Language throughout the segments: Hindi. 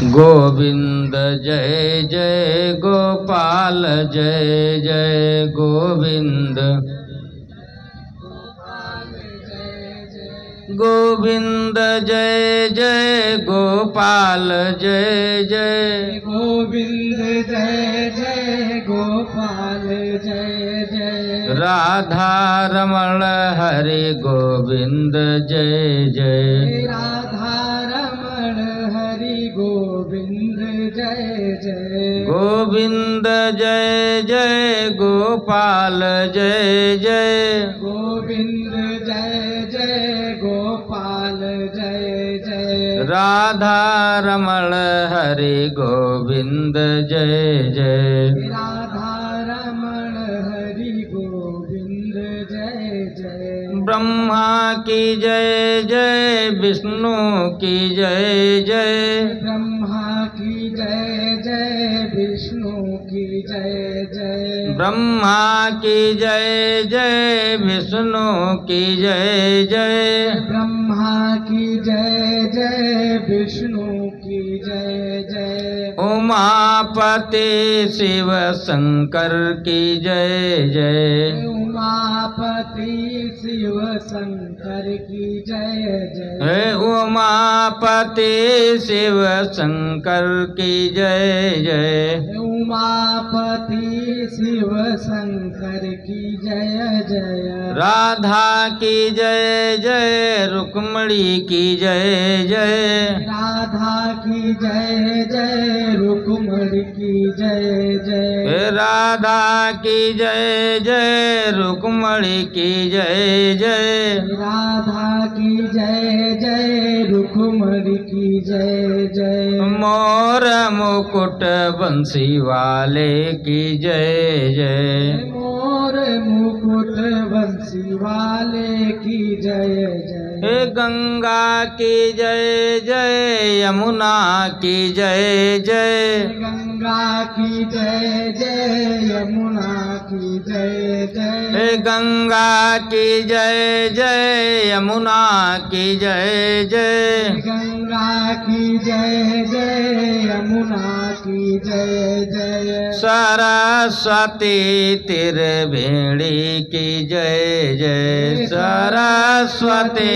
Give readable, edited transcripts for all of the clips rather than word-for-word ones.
गोविंद जय जय गोपाल जय जय गोविंद गोविंद जय जय गोपाल जय जय गोविंद जय जय गोपाल जय जय राधा रमण हरि गोविंद जय जय राधा रमण हरि गोविंद जय जय गोविंद जय जय गोपाल जय जय गोविंद जय जय गोपाल जय जय राधा रमण हरि गोविंद जय जय राधा रमण हरि गोविंद जय जय ब्रह्मा की जय जय विष्णु की जय जय ब्रह्मा की जय जय विष्णु की जय जय ब्रह्मा की जय जय विष्णु की जय जय ब्रह्मा की जय जय विष्णु की जय जय उमापति शिव शंकर की जय जय उमापति शिव शंकर की जय जय हे उमापति शिव शंकर की जय जय उमापति शिव शंकर की जय जय राधा की जय जय रुक्मणी की जय जय राधा की जय जय रुक्मणी की जय जय हे राधा की जय जय रुक्मणी की जय जय राधा की जय जय रुक्मणी की जय जय मोर मुकुट बंसी वाले की जय जय मोर मुकुट बंसी वाले की जय जय हे गंगा की जय जय यमुना की जय जय गंगा की जय जय यमुना की जय जय हे गंगा की जय जय यमुना की जय जय गंगा की जय जय यमुना की जय जय सरस्वती त्रिवेणी की जय जय सरस्वती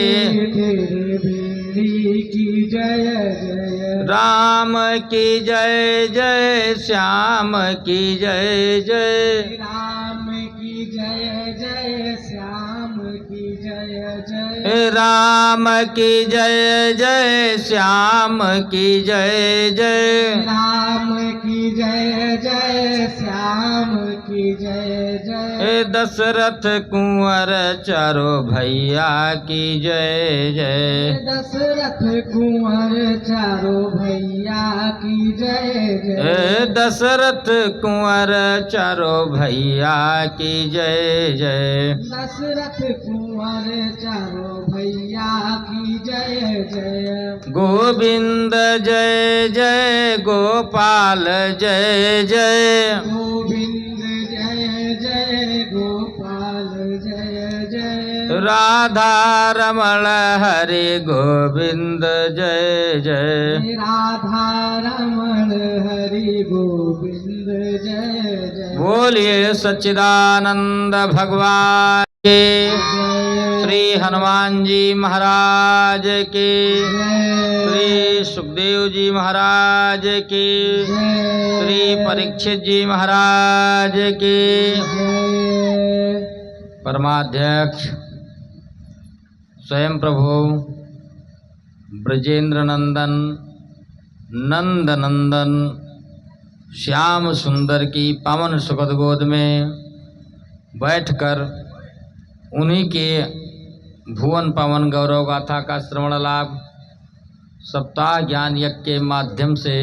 तेरे बेड़ी की जय जय राम की जय जय श्याम की जय जय राम की जय जय श्याम की जय जय हे राम की जय जय श्याम की जय जय राम की जय जय श्याम की जय जय हे दशरथ कुंवर चारो भैया की जय जय दशरथ कुंवर चारों भैया की जय जय हे दशरथ कुंवर चारो भैया की जय जय दशरथ कुंवर चारों भैया की जय जय गोविंद जय जय गोपाल जय जय गोविंद जय जय गोपाल जय जय राधा रमण हरि गोविंद जय जय राधा रमण हरि गोविंद जय जय बोलिए सच्चिदानंद भगवान के श्री हनुमान जी महाराज की श्री सुखदेव जी महाराज की श्री परीक्षित जी महाराज की परमाध्यक्ष स्वयं प्रभु ब्रजेंद्र नंदन नंद नंदन श्याम सुंदर की पावन सुखद गोद में बैठकर उन्हीं के भुवन पावन गौरव गाथा का श्रवण लाभ सप्ताह ज्ञान यज्ञ के माध्यम से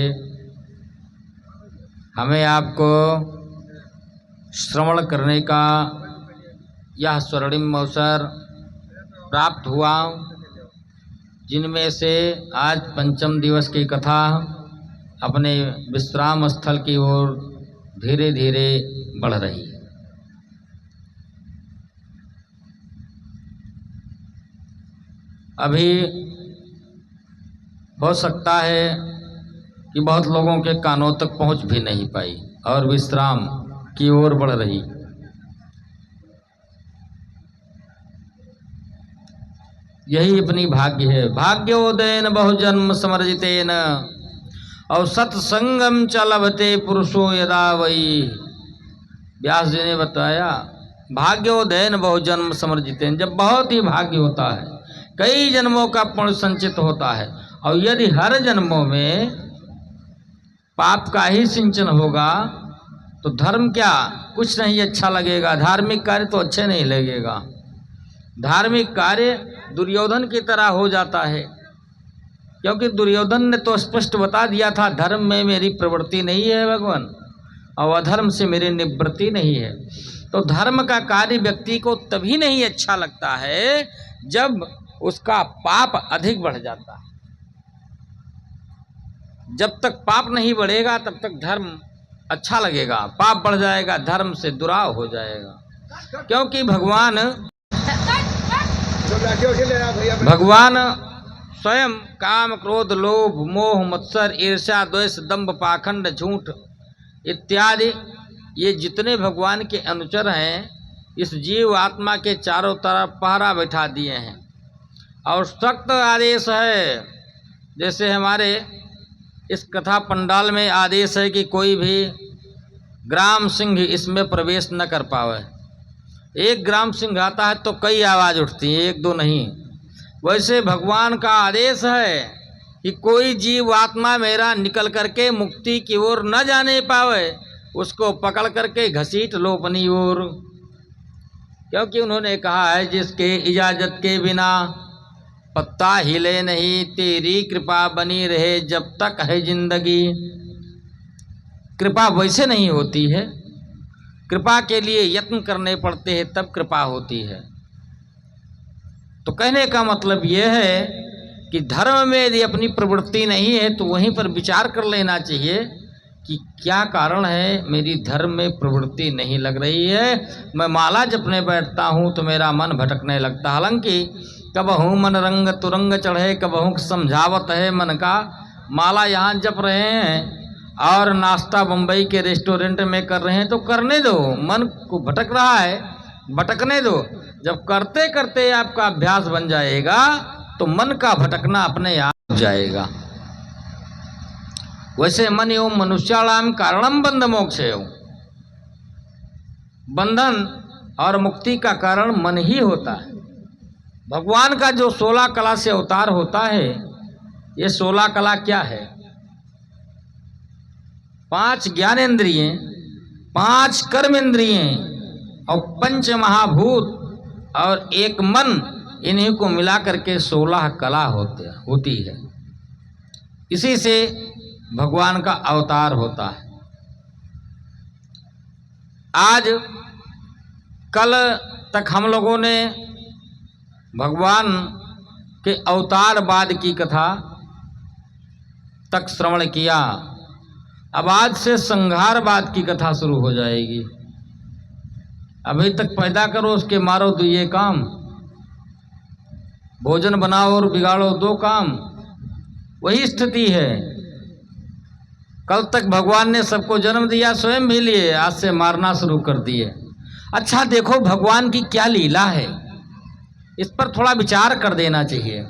हमें आपको श्रवण करने का यह स्वर्णिम अवसर प्राप्त हुआ, जिनमें से आज पंचम दिवस की कथा अपने विश्राम स्थल की ओर धीरे धीरे बढ़ रही है। अभी हो सकता है कि बहुत लोगों के कानों तक पहुंच भी नहीं पाई और विश्राम की ओर बढ़ रही। यही अपनी भाग्य है। भाग्योदयन बहुजन्म समर्जितेन और सत्संगम च लभते पुरुषो यदा वही। व्यास जी ने बताया भाग्योदयन बहुजन्म समर्जितेन, जब बहुत ही भाग्य होता है, कई जन्मों का पुण्य संचित होता है, और यदि हर जन्मों में पाप का ही सिंचन होगा तो धर्म क्या, कुछ नहीं अच्छा लगेगा। धार्मिक कार्य तो अच्छे नहीं लगेगा। धार्मिक कार्य दुर्योधन की तरह हो जाता है, क्योंकि दुर्योधन ने तो स्पष्ट बता दिया था धर्म में मेरी प्रवृत्ति नहीं है भगवान, और अधर्म से मेरी निवृत्ति नहीं है। तो धर्म का कार्य व्यक्ति को तभी नहीं अच्छा लगता है जब उसका पाप अधिक बढ़ जाता है। जब तक पाप नहीं बढ़ेगा तब तक धर्म अच्छा लगेगा, पाप बढ़ जाएगा धर्म से दुराव हो जाएगा। क्योंकि भगवान स्वयं काम क्रोध लोभ मोह मत्सर ईर्ष्या द्वेष दंभ पाखंड झूठ इत्यादि ये जितने भगवान के अनुचर हैं, इस जीव आत्मा के चारों तरफ पहरा बैठा दिए हैं, और सख्त आदेश है। जैसे हमारे इस कथा पंडाल में आदेश है कि कोई भी ग्राम सिंह इसमें प्रवेश न कर पावे। एक ग्राम सिंह आता है तो कई आवाज़ उठती है, एक दो नहीं। वैसे भगवान का आदेश है कि कोई जीव आत्मा मेरा निकल करके मुक्ति की ओर न जाने पावे, उसको पकड़ करके घसीट लो अपनी ओर। क्योंकि उन्होंने कहा है जिसके इजाज़त के बिना पत्ता हिले नहीं, तेरी कृपा बनी रहे जब तक है जिंदगी। कृपा वैसे नहीं होती है, कृपा के लिए यत्न करने पड़ते हैं तब कृपा होती है। तो कहने का मतलब यह है कि धर्म में यदि अपनी प्रवृत्ति नहीं है तो वहीं पर विचार कर लेना चाहिए कि क्या कारण है मेरी धर्म में प्रवृत्ति नहीं लग रही है। मैं माला जपने बैठता हूँ तो मेरा मन भटकने लगता। हालांकि कबहू मन रंग तुरंग चढ़े, कबहू समझावत है मन का। माला यहाँ जप रहे हैं और नाश्ता बम्बई के रेस्टोरेंट में कर रहे हैं तो करने दो, मन को भटक रहा है भटकने दो। जब करते करते आपका अभ्यास बन जाएगा तो मन का भटकना अपने आप हो जाएगा। वैसे मन एवं मनुष्याणाम कारणम बंध मोक्ष है। बंधन और मुक्ति का कारण मन ही होता है। भगवान का जो 16 कला से अवतार होता है, ये 16 कला क्या है? 5 ज्ञानेंद्रिय, 5 कर्मेंद्रिय और 5 महाभूत और 1 मन, इन्हीं को मिला करके 16 कला होती है। इसी से भगवान का अवतार होता है। आज कल तक हम लोगों ने भगवान के अवतारवाद की कथा तक श्रवण किया। अब आज से संहारवाद की कथा शुरू हो जाएगी। अभी तक पैदा करो उसके मारो 2 काम, भोजन बनाओ और बिगाड़ो 2 काम, वही स्थिति है। कल तक भगवान ने सबको जन्म दिया, स्वयं भी लिए, आज से मारना शुरू कर दिए। अच्छा देखो भगवान की क्या लीला है, इस पर थोड़ा विचार कर देना चाहिए।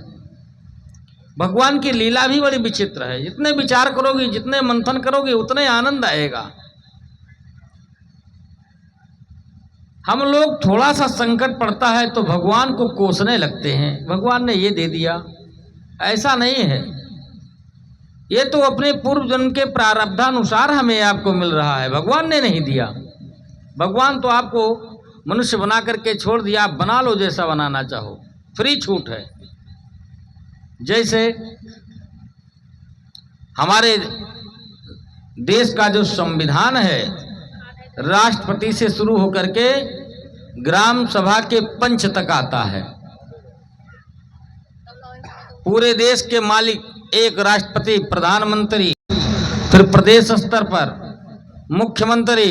भगवान की लीला भी बड़ी विचित्र है। जितने विचार करोगे, जितने मंथन करोगे, उतने आनंद आएगा। हम लोग थोड़ा सा संकट पड़ता है तो भगवान को कोसने लगते हैं, भगवान ने ये दे दिया। ऐसा नहीं है, ये तो अपने पूर्व जन्म के प्रारब्धानुसार हमें आपको मिल रहा है, भगवान ने नहीं दिया। भगवान तो आपको मनुष्य बना करके छोड़ दिया, आप बना लो जैसा बनाना चाहो, फ्री छूट है। जैसे हमारे देश का जो संविधान है, राष्ट्रपति से शुरू होकर के ग्राम सभा के पंच तक आता है। पूरे देश के मालिक एक राष्ट्रपति, प्रधानमंत्री, फिर प्रदेश स्तर पर मुख्यमंत्री,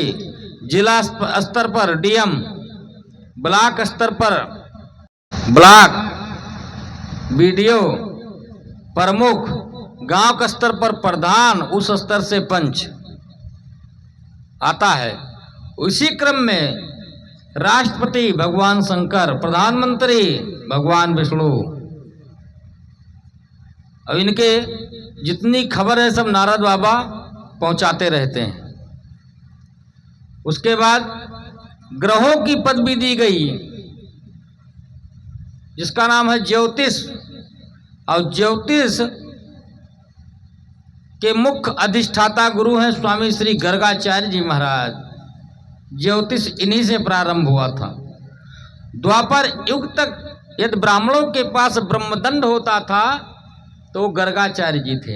जिला स्तर पर डीएम, ब्लॉक स्तर पर ब्लॉक बीडीओ, प्रमुख, गांव का स्तर पर प्रधान, उस स्तर से पंच आता है। उसी क्रम में राष्ट्रपति भगवान शंकर, प्रधानमंत्री भगवान विष्णु। अब इनके जितनी खबर है सब नारद बाबा पहुंचाते रहते हैं। उसके बाद ग्रहों की पदवी दी गई, जिसका नाम है ज्योतिष। और ज्योतिष के मुख्य अधिष्ठाता गुरु हैं स्वामी श्री गर्गाचार्य जी महाराज। ज्योतिष इन्हीं से प्रारंभ हुआ था। द्वापर युग तक यदि ब्राह्मणों के पास ब्रह्मदंड होता था तो वो गर्गाचार्य जी थे।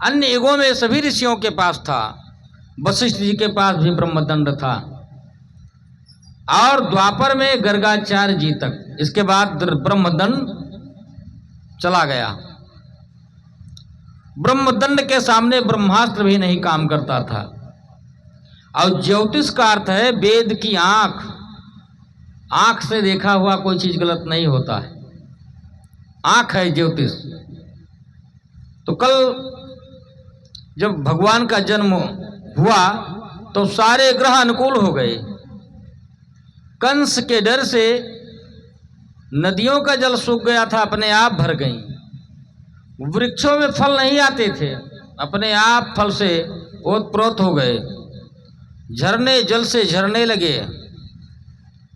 अन्य युगों में सभी ऋषियों के पास था, वशिष्ठ जी के पास भी ब्रह्मदंड था, और द्वापर में गर्गाचार्य जी तक। इसके बाद ब्रह्मदंड चला गया। ब्रह्मदंड के सामने ब्रह्मास्त्र भी नहीं काम करता था। और ज्योतिष का अर्थ है वेद की आंख। आंख से देखा हुआ कोई चीज गलत नहीं होता है, आंख है ज्योतिष। तो कल जब भगवान का जन्म हुआ तो सारे ग्रह अनुकूल हो गए। कंस के डर से नदियों का जल सूख गया था, अपने आप भर गई। वृक्षों में फल नहीं आते थे, अपने आप फल से ओतप्रोत हो गए। झरने जल से झरने लगे,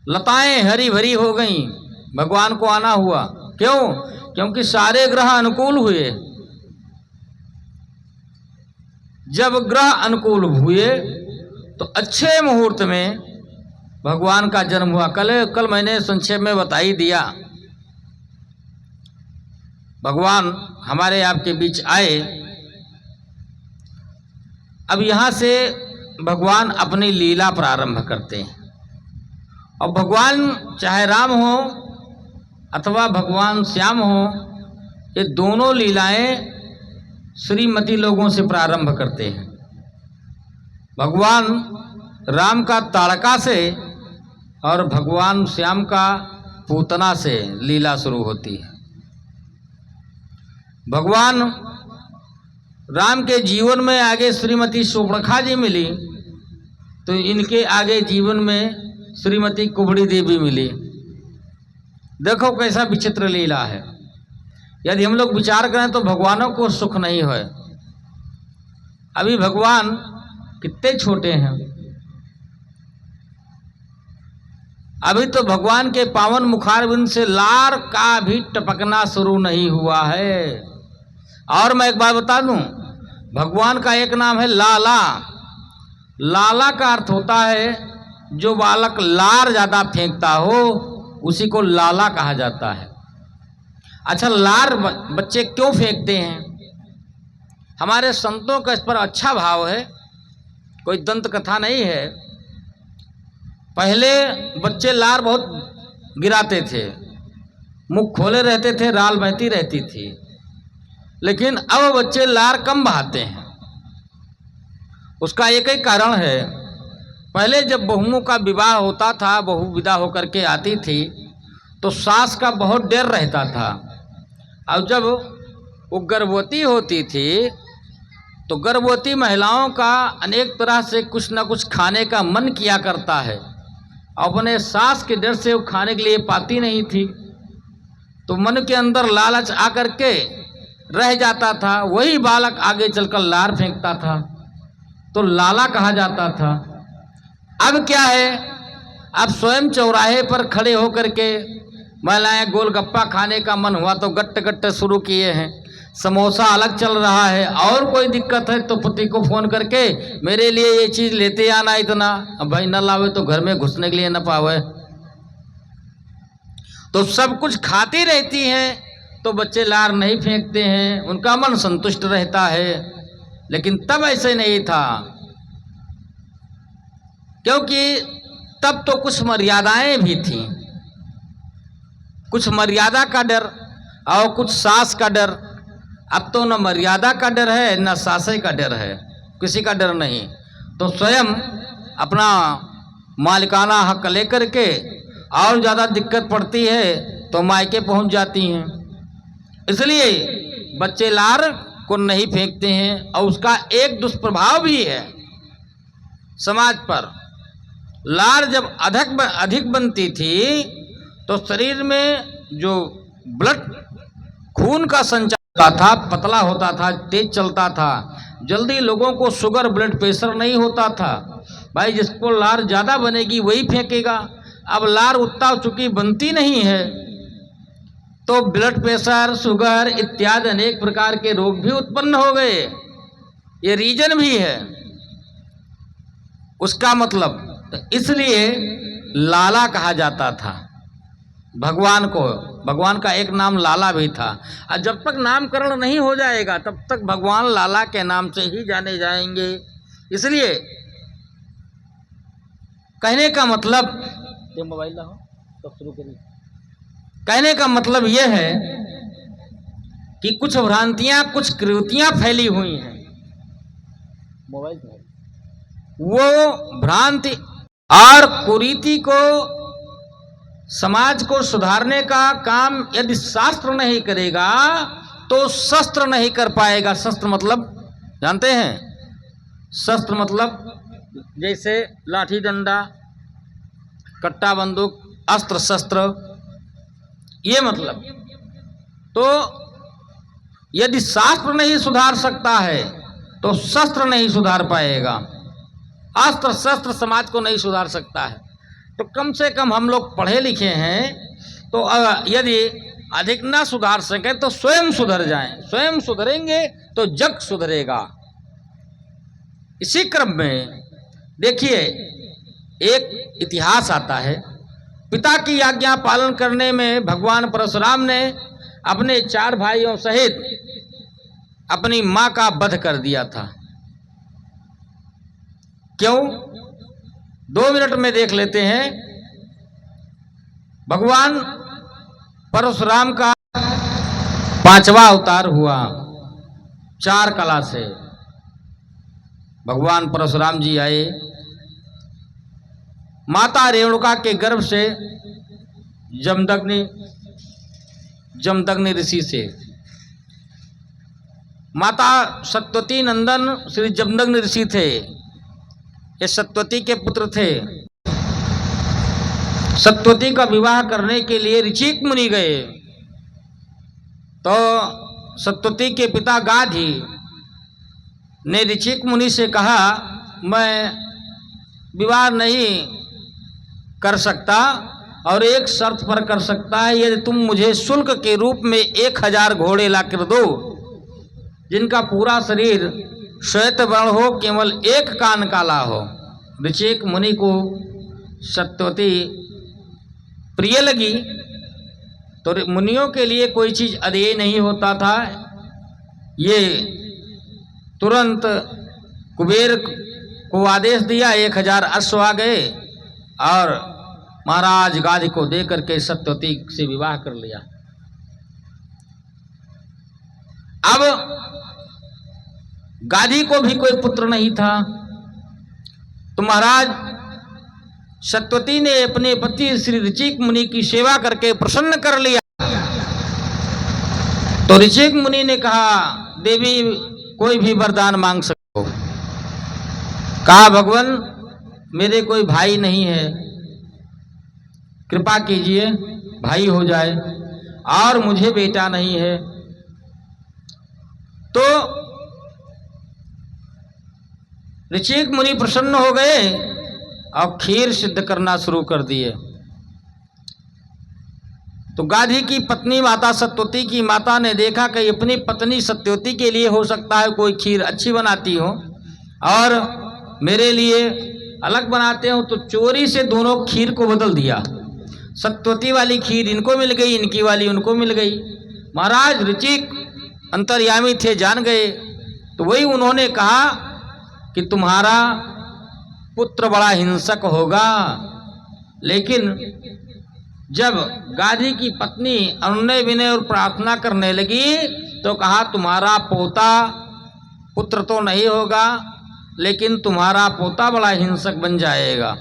लताएं हरी भरी हो गईं। भगवान को आना हुआ, क्यों? क्योंकि सारे ग्रह अनुकूल हुए। जब ग्रह अनुकूल हुए तो अच्छे मुहूर्त में भगवान का जन्म हुआ। कल मैंने संक्षेप में बता ही दिया। भगवान हमारे आपके बीच आए। अब यहाँ से भगवान अपनी लीला प्रारंभ करते हैं। और भगवान चाहे राम हो अथवा भगवान श्याम हो, ये दोनों लीलाएं श्रीमती लोगों से प्रारंभ करते हैं। भगवान राम का ताड़का से और भगवान श्याम का पूतना से लीला शुरू होती है। भगवान राम के जीवन में आगे श्रीमती सुपर्णखा जी मिली, तो इनके आगे जीवन में श्रीमती कुबड़ी देवी मिली। देखो कैसा विचित्र लीला है। यदि हम लोग विचार करें तो भगवानों को सुख नहीं है। अभी भगवान कितने छोटे हैं, अभी तो भगवान के पावन मुखारविंद से लार का भी टपकना शुरू नहीं हुआ है। और मैं एक बात बता दूं, भगवान का एक नाम है लाला। लाला का अर्थ होता है जो बालक लार ज्यादा फेंकता हो उसी को लाला कहा जाता है। अच्छा, लार बच्चे क्यों फेंकते हैं? हमारे संतों का इस पर अच्छा भाव है, कोई दंत कथा नहीं है। पहले बच्चे लार बहुत गिराते थे, मुख खोले रहते थे, राल बहती रहती थी। लेकिन अब बच्चे लार कम बहाते हैं। उसका एक ही कारण है, पहले जब बहुओं का विवाह होता था, बहू विदा होकर के आती थी तो सास का बहुत डर रहता था। और जब वो गर्भवती होती थी तो गर्भवती महिलाओं का अनेक तरह से कुछ न कुछ खाने का मन किया करता है। अपने सास के डर से वो खाने के लिए पाती नहीं थी, तो मन के अंदर लालच आकर के रह जाता था। वही बालक आगे चलकर लार फेंकता था, तो लाला कहा जाता था। अब क्या है, अब स्वयं चौराहे पर खड़े होकर के महिलाएं गोलगप्पा खाने का मन हुआ तो गट्टे गट्टे शुरू किए हैं। समोसा अलग चल रहा है, और कोई दिक्कत है तो पति को फोन करके मेरे लिए ये चीज लेते आना इतना। अब भाई न लावे तो घर में घुसने के लिए न पावे। तो सब कुछ खाती रहती हैं तो बच्चे लार नहीं फेंकते हैं, उनका मन संतुष्ट रहता है। लेकिन तब ऐसे नहीं था, क्योंकि तब तो कुछ मर्यादाएं भी थीं। कुछ मर्यादा का डर और कुछ सास का डर। अब तो न मर्यादा का डर है न सासे का डर है, किसी का डर नहीं। तो स्वयं अपना मालिकाना हक लेकर के, और ज़्यादा दिक्कत पड़ती है तो मायके पहुंच जाती हैं। इसलिए बच्चे लार को नहीं फेंकते हैं, और उसका एक दुष्प्रभाव भी है समाज पर। लार जब अधिक बनती थी तो शरीर में जो ब्लड खून का संचार होता था पतला होता था, तेज चलता था, जल्दी लोगों को शुगर ब्लड प्रेशर नहीं होता था। भाई जिसको लार ज़्यादा बनेगी वही फेंकेगा। अब लार उतना चूंकि बनती नहीं है तो ब्लड प्रेशर, शुगर इत्यादि अनेक प्रकार के रोग भी उत्पन्न हो गए। ये रीजन भी है उसका मतलब। तो इसलिए लाला कहा जाता था भगवान को। भगवान का एक नाम लाला भी था, और जब तक नामकरण नहीं हो जाएगा तब तक भगवान लाला के नाम से ही जाने जाएंगे। इसलिए कहने का मतलब, ये मोबाइल लाओ तब शुरू करिए। कहने का मतलब यह है कि कुछ भ्रांतियां, कुछ कृतियां फैली हुई हैं। मोबाइल वो भ्रांति और कुरीति को, समाज को सुधारने का काम यदि शास्त्र नहीं करेगा तो शस्त्र नहीं कर पाएगा। शस्त्र मतलब जानते हैं? शस्त्र मतलब जैसे लाठी डंडा, कट्टा बंदूक, अस्त्र शस्त्र, ये मतलब। तो यदि शास्त्र नहीं सुधार सकता है तो शस्त्र नहीं सुधार पाएगा। अस्त्र शस्त्र समाज को नहीं सुधार सकता है। तो कम से कम हम लोग पढ़े लिखे हैं, तो यदि अधिक ना सुधार सकें तो स्वयं सुधर जाएं। स्वयं सुधरेंगे तो जग सुधरेगा। इसी क्रम में देखिए एक इतिहास आता है। पिता की आज्ञा पालन करने में भगवान परशुराम ने अपने 4 भाइयों सहित अपनी मां का वध कर दिया था। क्यों? 2 मिनट में देख लेते हैं। भगवान परशुराम का 5वां अवतार हुआ 4 कला से। भगवान परशुराम जी आए माता रेणुका के गर्भ से जमदग्नि ऋषि से। माता सत्यवती नंदन श्री जमदग्नि ऋषि थे। ये सत्यवती के पुत्र थे। सत्यवती का विवाह करने के लिए ऋचिक मुनि गए तो सत्यवती के पिता गाधी ने ऋचिक मुनि से कहा, मैं विवाह नहीं कर सकता और एक शर्त पर कर सकता है, यदि तुम मुझे शुल्क के रूप में 1000 घोड़े ला कर दो जिनका पूरा शरीर श्वेत वर्ण हो, केवल एक कान काला हो। ऋचिक मुनि को सत्यवती प्रिय लगी। तो मुनियों के लिए कोई चीज अदेय नहीं होता था। ये तुरंत कुबेर को आदेश दिया, 1000 अश्व आ गए और महाराज गाधी को दे करके सत्यवती से विवाह कर लिया। अब गाधी को भी कोई पुत्र नहीं था, तो महाराज सत्यवती ने अपने पति श्री ऋचिक मुनि की सेवा करके प्रसन्न कर लिया। तो ऋचिक मुनि ने कहा, देवी कोई भी वरदान मांग सकते हो। कहा, भगवान मेरे कोई भाई नहीं है, कृपा कीजिए भाई हो जाए, और मुझे बेटा नहीं है। तो ऋचिक मुनि प्रसन्न हो गए और खीर सिद्ध करना शुरू कर दिए। तो गाधी की पत्नी माता सत्यवती की माता ने देखा कि अपनी पत्नी सत्यवती के लिए हो सकता है कोई खीर अच्छी बनाती हो और मेरे लिए अलग बनाते हो, तो चोरी से दोनों खीर को बदल दिया। सत्यवती वाली खीर इनको मिल गई, इनकी वाली उनको मिल गई। महाराज ऋचिक अंतर्यामी थे, जान गए। तो वही उन्होंने कहा कि तुम्हारा पुत्र बड़ा हिंसक होगा। लेकिन जब गाधी की पत्नी अनुनय विनय और प्रार्थना करने लगी तो कहा, तुम्हारा पोता पुत्र तो नहीं होगा, लेकिन तुम्हारा पोता बड़ा हिंसक बन जाएगा।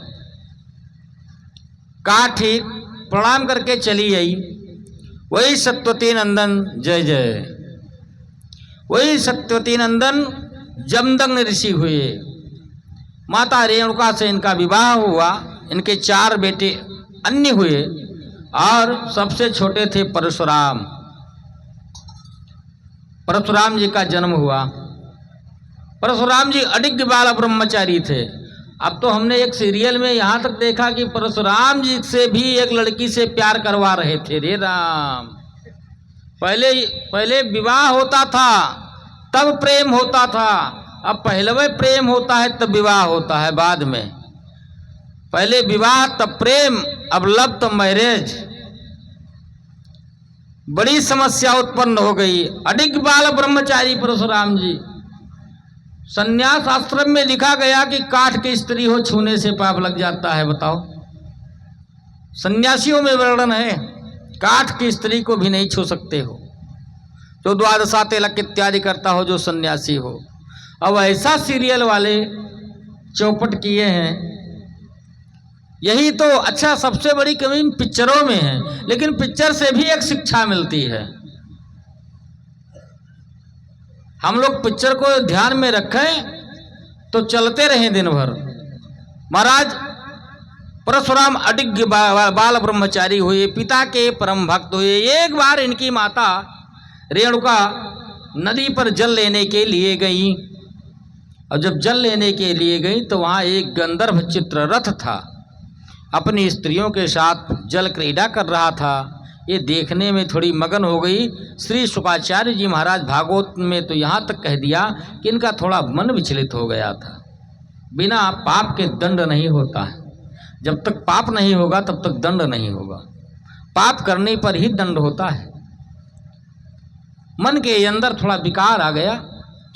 कहा ठीक, प्रणाम करके चली आई। वही सत्यवती नंदन जय जय। वही सत्यवती नंदन जमदग्नि ऋषि हुए। माता रेणुका से इनका विवाह हुआ। इनके 4 बेटे अन्य हुए और सबसे छोटे थे परशुराम। परशुराम जी का जन्म हुआ। परशुराम जी अडिग बाल ब्रह्मचारी थे। अब तो हमने एक सीरियल में यहां तक देखा कि परशुराम जी से भी एक लड़की से प्यार करवा रहे थे। रे राम, पहले विवाह होता था तब प्रेम होता था। अब पहले प्रेम होता है तब विवाह होता है बाद में। पहले विवाह तब प्रेम, अब लव तब मैरिज। बड़ी समस्या उत्पन्न हो गई। अडिग बाल ब्रह्मचारी परशुराम जी। संन्यास आश्रम में लिखा गया कि काठ की स्त्री हो छूने से पाप लग जाता है। बताओ, सन्यासियों में वर्णन है काठ की स्त्री को भी नहीं छू सकते हो, जो द्वादशा तिलक इत्यादि करता हो, जो सन्यासी हो। अब ऐसा सीरियल वाले चौपट किए हैं। यही तो अच्छा सबसे बड़ी कमी पिक्चरों में है, लेकिन पिक्चर से भी एक शिक्षा मिलती है। हम लोग पिक्चर को ध्यान में रखें तो चलते रहें दिन भर। महाराज परशुराम अडिग बाल ब्रह्मचारी हुए, पिता के परम भक्त हुए। एक बार इनकी माता रेणुका नदी पर जल लेने के लिए गई, और जब जल लेने के लिए गई तो वहाँ एक गंधर्व चित्ररथ था, अपनी स्त्रियों के साथ जल क्रीड़ा कर रहा था। ये देखने में थोड़ी मगन हो गई। श्री शुकाचार्य जी महाराज भागवत में तो यहाँ तक कह दिया कि इनका थोड़ा मन विचलित हो गया था। बिना पाप के दंड नहीं होता है। जब तक पाप नहीं होगा तब तक दंड नहीं होगा। पाप करने पर ही दंड होता है। मन के अंदर थोड़ा विकार आ गया।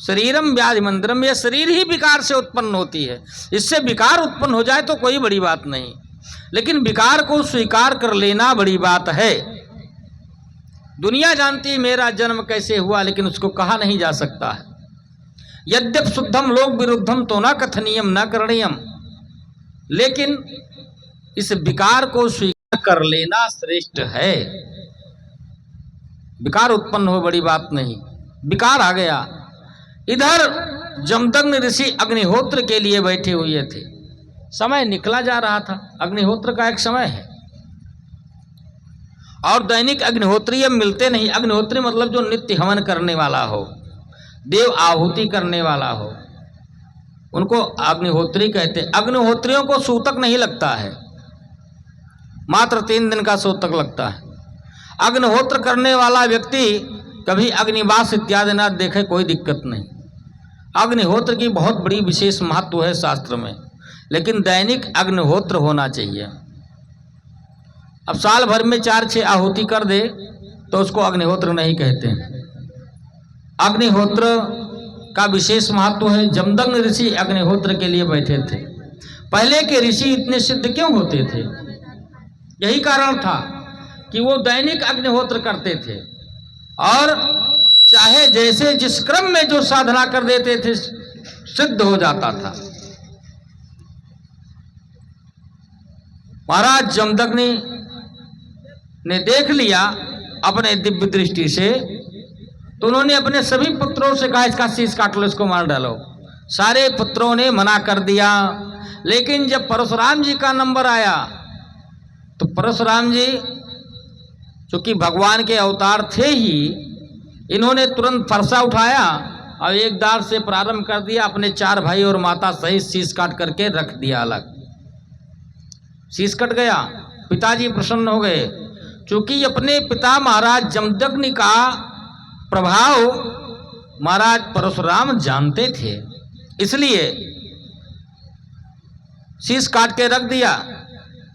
शरीरम व्याधि मंदिरम, यह शरीर ही विकार से उत्पन्न होती है। इससे विकार उत्पन्न हो जाए तो कोई बड़ी बात नहीं, लेकिन विकार को स्वीकार कर लेना बड़ी बात है। दुनिया जानती मेरा जन्म कैसे हुआ, लेकिन उसको कहा नहीं जा सकता है। यद्यप शुद्धम लोक विरुद्धम तो न कथनीयम न करणीयम, लेकिन इस विकार को स्वीकार कर लेना श्रेष्ठ है। विकार उत्पन्न हो बड़ी बात नहीं, विकार आ गया। इधर जमदग्नि ऋषि अग्निहोत्र के लिए बैठे हुए थे। समय निकला जा रहा था। अग्निहोत्र का एक समय है, और दैनिक अग्निहोत्री अब मिलते नहीं। अग्निहोत्री मतलब जो नित्य हवन करने वाला हो, देव आहुति करने वाला हो, उनको अग्निहोत्री कहते। अग्निहोत्रियों को सूतक नहीं लगता है, मात्र 3 दिन का सूतक लगता है। अग्निहोत्र करने वाला व्यक्ति कभी अग्निवास इत्यादि ना देखे, कोई दिक्कत नहीं। अग्निहोत्र की बहुत बड़ी विशेष महत्व है शास्त्र में, लेकिन दैनिक अग्निहोत्र होना चाहिए। अब साल भर में 4-6 आहुति कर दे तो उसको अग्निहोत्र नहीं कहते। अग्निहोत्र का विशेष महत्व है। जमदग्नि ऋषि अग्निहोत्र के लिए बैठे थे। पहले के ऋषि इतने सिद्ध क्यों होते थे? यही कारण था कि वो दैनिक अग्निहोत्र करते थे, और चाहे जैसे जिस क्रम में जो साधना कर देते थे सिद्ध हो जाता था। महाराज जमदग्नि ने देख लिया अपने दिव्य दृष्टि से, तो उन्होंने अपने सभी पुत्रों से कहा इसका शीश काट लो, इसको मार डालो। सारे पुत्रों ने मना कर दिया, लेकिन जब परशुराम जी का नंबर आया तो परशुराम जी चूंकि भगवान के अवतार थे ही, इन्होंने तुरंत फरसा उठाया और एक दार से प्रारंभ कर दिया। अपने 4 भाई और माता सहित शीश काट करके रख दिया अलग। शीश कट गया, पिताजी प्रसन्न हो गए। चूंकि अपने पिता महाराज जमदग्नि का प्रभाव महाराज परशुराम जानते थे, इसलिए शीश काट के रख दिया।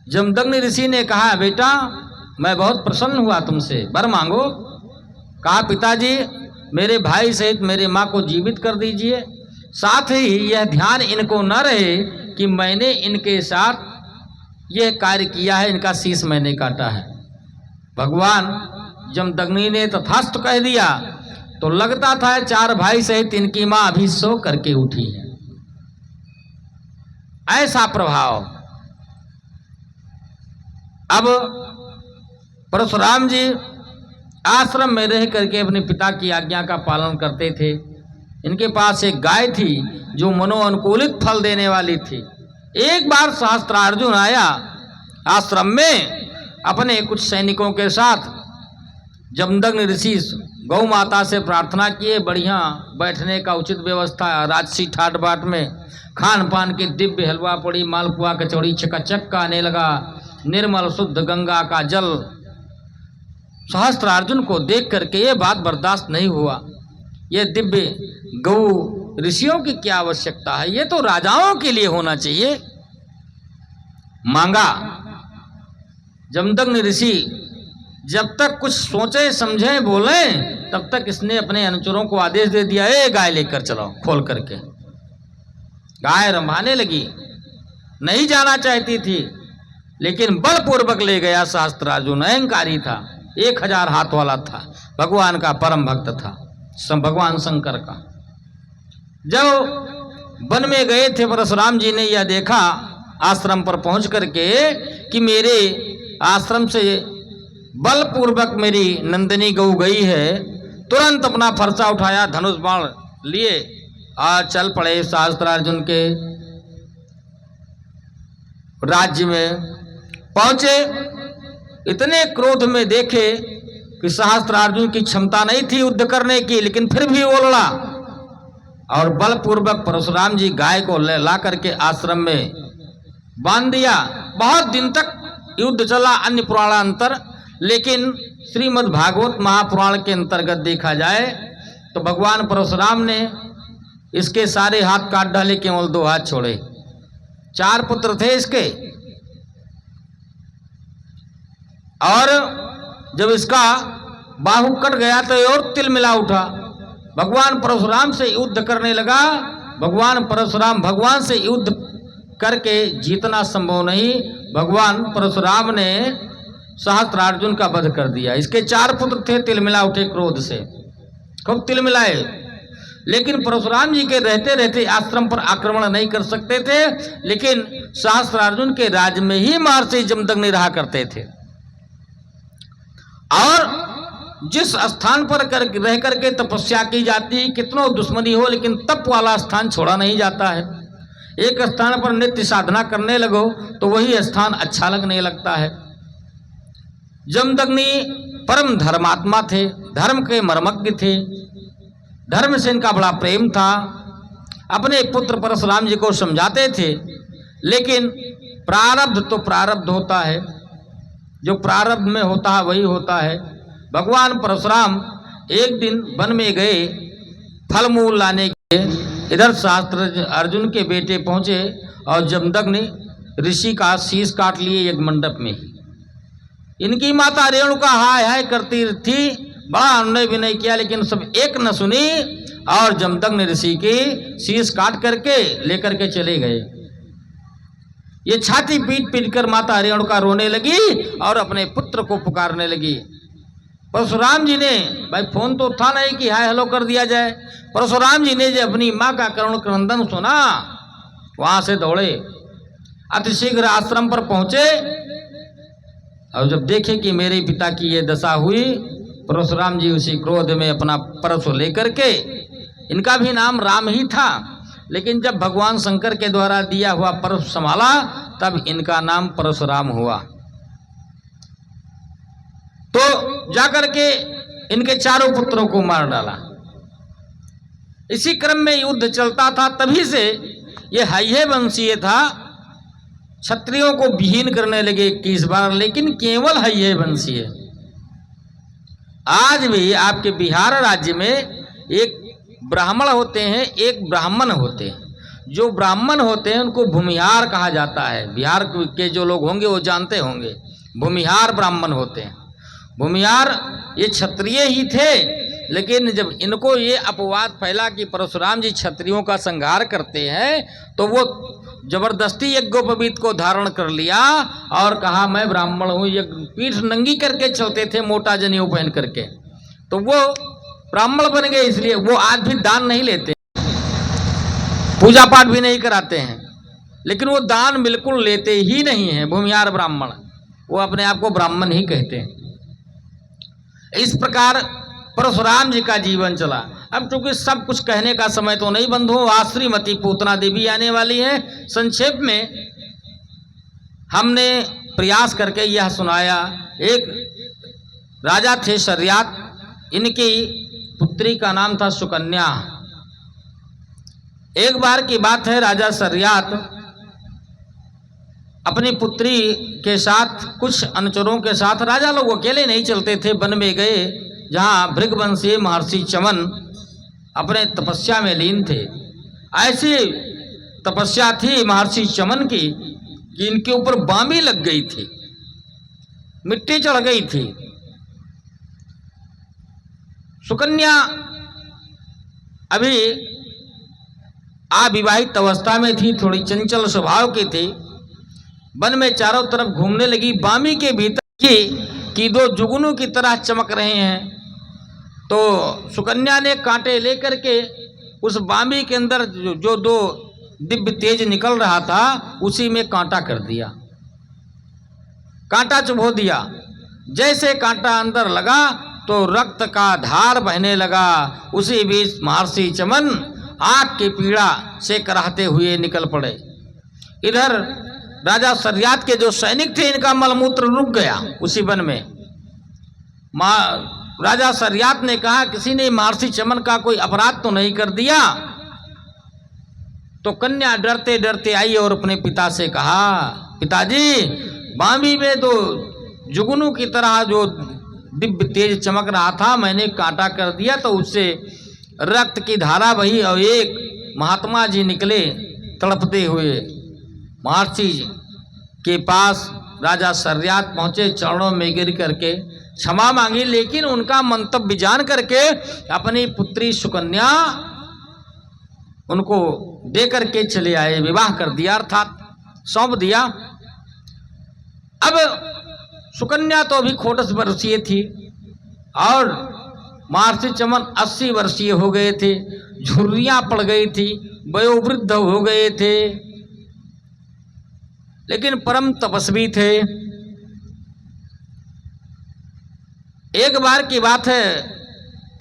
जमदग्नि ऋषि ने कहा बेटा मैं बहुत प्रसन्न हुआ तुमसे, वर मांगो। कहा पिताजी मेरे भाई सहित मेरे माँ को जीवित कर दीजिए, साथ ही यह ध्यान इनको न रहे कि मैंने इनके साथ यह कार्य किया है, इनका शीश मैंने काटा है। भगवान जमदग्नि ने तथास्तु कह दिया तो लगता था 4 भाई सहित इनकी माँ अभी सो करके उठी है। ऐसा प्रभाव। अब परशुराम जी आश्रम में रह करके अपने पिता की आज्ञा का पालन करते थे। इनके पास एक गाय थी जो मनोअनुकूलित फल देने वाली थी। एक बार सहस्त्रार्जुन आया आश्रम में अपने कुछ सैनिकों के साथ। जमदग्नि ऋषि गौ माता से प्रार्थना किए, बढ़िया बैठने का उचित व्यवस्था, राजसी ठाट बाट में खान पान की दिव्य हलवा पूड़ी मालपुआ कचौड़ी चकाचक का आने लगा, निर्मल शुद्ध गंगा का जल। सहस्त्रार्जुन को देख करके ये बात बर्दाश्त नहीं हुआ। ये दिव्य गौ ऋषियों की क्या आवश्यकता है, ये तो राजाओं के लिए होना चाहिए। मांगा। जमदग्नि ऋषि जब तक कुछ सोचे समझे बोले तब तक इसने अपने अनुचरों को आदेश दे दिया, ए गाय लेकर चलो खोल करके। गाय रंभाने लगी, नहीं जाना चाहती थी लेकिन बलपूर्वक ले गया सहस्त्रार्जुन। अहंकारी था, 1000 हाथ वाला था, भगवान का परम भक्त था, भगवान शंकर का। जब वन में गए थे परशुराम जी ने यह देखा आश्रम पर पहुंच करके कि मेरे आश्रम से बलपूर्वक मेरी नंदिनी गौ गई है, तुरंत अपना फरसा उठाया, धनुष बाण लिए और चल पड़े सहस्त्रार्जुन के राज्य में पहुंचे। इतने क्रोध में देखे कि सहस्त्रार्जुन की क्षमता नहीं थी युद्ध करने की, लेकिन फिर भी वो लड़ा और बलपूर्वक परशुराम जी गाय को ला करके आश्रम में बांध दिया। बहुत दिन तक युद्ध चला अन्य पुराणांतर, लेकिन श्रीमद् भागवत महापुराण के अंतर्गत देखा जाए तो भगवान परशुराम ने इसके सारे हाथ काट डाले, केवल 2 हाथ छोड़े। 4 पुत्र थे इसके, और जब इसका बाहु कट गया तो और तिलमिला उठा। भगवान परशुराम से युद्ध करने लगा। भगवान परशुराम भगवान से युद्ध करके जीतना संभव नहीं। भगवान परशुराम ने सहस्त्रार्जुन का वध कर दिया। इसके 4 पुत्र थे, तिलमिला उठे क्रोध से, खूब तिलमिलाए, लेकिन परशुराम जी के रहते रहते आश्रम पर आक्रमण नहीं कर सकते थे। लेकिन सहस्त्रार्जुन के राज्य में ही महर्षि जमदग्नि रहा करते थे, और जिस स्थान पर रह करके तपस्या की जाती है, कितनों दुश्मनी हो लेकिन तप वाला स्थान छोड़ा नहीं जाता है। एक स्थान पर नित्य साधना करने लगो तो वही स्थान अच्छा लगने लगता है। जमदग्नि परम धर्मात्मा थे, धर्म के मर्मज्ञ थे, धर्म से इनका बड़ा प्रेम था। अपने पुत्र परशुराम जी को समझाते थे, लेकिन प्रारब्ध तो प्रारब्ध होता है, जो प्रारब्ध में होता है वही होता है। भगवान परशुराम एक दिन वन में गए फल मूल लाने के, इधर सहस्त्रार्जुन के बेटे पहुंचे और जमदग्नि ऋषि का शीश काट लिए एक मंडप में। इनकी माता रेणुका हाय हाय करती थी, बड़ा अन्याय भी नहीं किया, लेकिन सब एक न सुनी और जमदग्नि ऋषि की शीश काट करके लेकर के चले गए। ये छाती पीट पीट कर माता रेणुका रोने लगी और अपने पुत्र को पुकारने लगी। परशुराम जी ने, भाई फोन तो था नहीं कि हाय हेलो कर दिया जाए, परशुराम जी ने जब अपनी माँ का करुण क्रंदन सुना, वहां से दौड़े, अतिशीघ्र आश्रम पर पहुंचे और जब देखे कि मेरे पिता की ये दशा हुई, परशुराम जी उसी क्रोध में अपना परशु लेकर के, इनका भी नाम राम ही था, लेकिन जब भगवान शंकर के द्वारा दिया हुआ परशु संभाला तब इनका नाम परशुराम हुआ। तो जाकर के इनके 4 पुत्रों को मार डाला। इसी क्रम में युद्ध चलता था, तभी से ये हय्ये वंशीय था, क्षत्रियों को विहीन करने लगे 21 बार, लेकिन केवल हय्ये वंशीय। आज भी आपके बिहार राज्य में एक ब्राह्मण होते हैं, एक ब्राह्मण होते हैं। जो ब्राह्मण होते हैं उनको भूमिहार कहा जाता है। बिहार के जो लोग होंगे वो जानते होंगे, भूमिहार ब्राह्मण होते हैं। भूमिहार ये क्षत्रिय ही थे, लेकिन जब इनको ये अपवाद फैला कि परशुराम जी क्षत्रियों का संहार करते हैं, तो वो जबरदस्ती यज्ञोपवीत को धारण कर लिया और कहा मैं ब्राह्मण हूँ। ये पीठ नंगी करके चलते थे, मोटा जनेऊ पहन करके, तो वो ब्राह्मण बन गए। इसलिए वो आज भी दान नहीं लेते, पूजा पाठ भी नहीं कराते हैं, लेकिन वो दान बिल्कुल लेते ही नहीं है। भूमिहार ब्राह्मण, वो अपने आप को ब्राह्मण ही कहते हैं। इस प्रकार परशुराम जी का जीवन चला। अब चूंकि सब कुछ कहने का समय तो नहीं बंधु, आज श्रीमती पूतना देवी आने वाली है। संक्षेप में हमने प्रयास करके यह सुनाया। एक राजा थे शर्यात, इनकी पुत्री का नाम था सुकन्या। एक बार की बात है, राजा शर्यात अपनी पुत्री के साथ कुछ अनुचरों के साथ, राजा लोग अकेले नहीं चलते थे, वन में गए जहां भृगवंशी महर्षि चमन अपने तपस्या में लीन थे। ऐसी तपस्या थी महर्षि चमन की कि इनके ऊपर बामी लग गई थी, मिट्टी चढ़ गई थी। सुकन्या अभी अविवाहित अवस्था में थी, थोड़ी चंचल स्वभाव की थी। वन में चारों तरफ घूमने लगी। बामी के भीतर की दो जुगनू की तरह चमक रहे हैं। तो सुकन्या ने कांटे लेकर के उस बामी के अंदर जो दो दिव्य तेज निकल रहा था उसी में कांटा कर दिया, कांटा चुभो दिया। जैसे कांटा अंदर लगा तो रक्त का धार बहने लगा। उसी बीच महर्षि चमन आग की पीड़ा से कराहते हुए निकल पड़े। इधर राजा शर्यात के जो सैनिक थे, इनका मलमूत्र रुक गया उसी वन में। राजा शर्यात ने कहा, किसी ने महर्षि चमन का कोई अपराध तो नहीं कर दिया? तो कन्या डरते डरते आई और अपने पिता से कहा, पिताजी, बामी में तो जुगनू की तरह जो दिव्य तेज चमक रहा था, मैंने कांटा कर दिया तो उससे रक्त की धारा बही और एक महात्मा जी निकले तड़पते हुए। महर्षि के पास राजा शर्यात पहुंचे, चरणों में गिर करके क्षमा मांगी, लेकिन उनका मंतव्य जान करके अपनी पुत्री सुकन्या उनको दे करके चले आए, विवाह कर दिया, अर्थात सौंप दिया। अब सुकन्या तो अभी 28 वर्षीय थी और महर्षि चमन 80 वर्षीय हो गए थे, झुर्रियां पड़ गई थी, वयोवृद्ध हो गए थे, लेकिन परम तपस्वी थे। एक बार की बात है,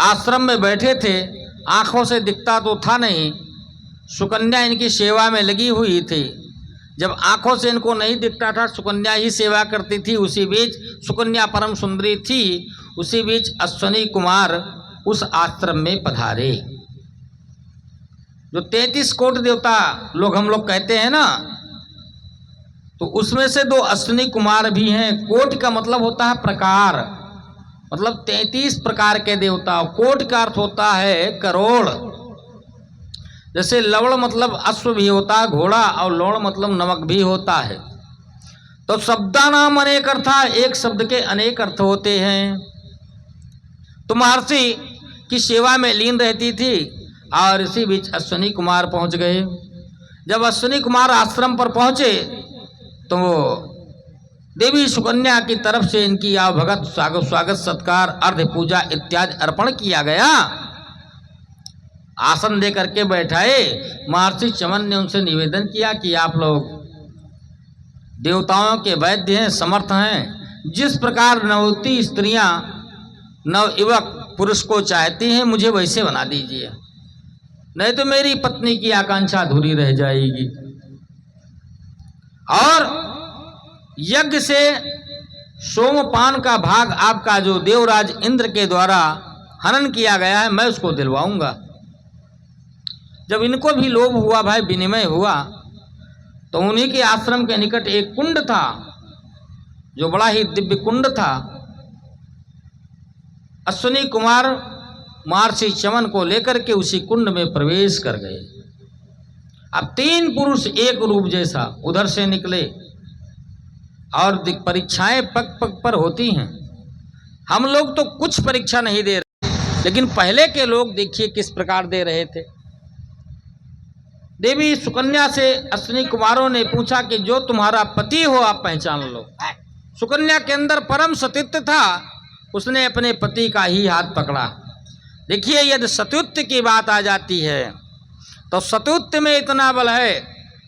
आश्रम में बैठे थे, आंखों से दिखता तो था नहीं, सुकन्या इनकी सेवा में लगी हुई थी। जब आंखों से इनको नहीं दिखता था, सुकन्या ही सेवा करती थी। उसी बीच सुकन्या परम सुंदरी थी। उसी बीच अश्विनी कुमार उस आश्रम में पधारे। जो 33 कोट देवता लोग हम लोग कहते हैं ना, तो उसमें से 2 अश्विनी कुमार भी हैं। कोट का मतलब होता है प्रकार, मतलब 33 प्रकार के देवता। कोट का अर्थ होता है करोड़। जैसे लवण मतलब अश्व भी होता है, घोड़ा, और लौण मतलब नमक भी होता है। तो शब्दा नाम अनेक अर्थ, एक शब्द के अनेक अर्थ होते हैं। तो महर्षि की सेवा में लीन रहती थी और इसी बीच अश्विनी कुमार पहुंच गए। जब अश्विनी कुमार आश्रम पर पहुंचे तो देवी सुकन्या की तरफ से इनकी आवभगत स्वागत सत्कार, अर्घ्य पूजा इत्यादि अर्पण किया गया। आसन दे करके बैठाए। महर्षि चमन ने उनसे निवेदन किया कि आप लोग देवताओं के वैद्य हैं, समर्थ हैं। जिस प्रकार नवती स्त्रियां नवयुवक पुरुष को चाहती हैं, मुझे वैसे बना दीजिए, नहीं तो मेरी पत्नी की आकांक्षा अधूरी रह जाएगी। और यज्ञ से सोमपान का भाग आपका जो देवराज इंद्र के द्वारा हनन किया गया है, मैं उसको दिलवाऊंगा। जब इनको भी लोभ हुआ, भाई विनिमय हुआ, तो उन्हीं के आश्रम के निकट एक कुंड था जो बड़ा ही दिव्य कुंड था। अश्विनी कुमार महर्षि चमन को लेकर के उसी कुंड में प्रवेश कर गए। अब 3 पुरुष एक रूप जैसा उधर से निकले और परीक्षाएं पग पग पर होती हैं। हम लोग तो कुछ परीक्षा नहीं दे रहे, लेकिन पहले के लोग देखिए किस प्रकार दे रहे थे। देवी सुकन्या से अश्विनी कुमारों ने पूछा कि जो तुम्हारा पति हो आप पहचान लो। सुकन्या के अंदर परम सतीत्व था, उसने अपने पति का ही हाथ पकड़ा। देखिए, यदि सतीत्व की बात आ जाती है तो सतीत्व में इतना बल है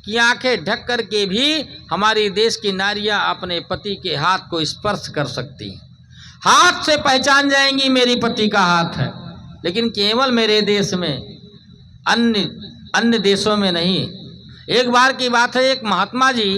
कि आंखें ढक करके भी हमारी देश की नारियां अपने पति के हाथ को स्पर्श कर सकती हैं। हाथ से पहचान जाएंगी मेरी पति का हाथ है। लेकिन केवल मेरे देश में, अन्य देशों में नहीं। एक बार की बात है, एक महात्मा जी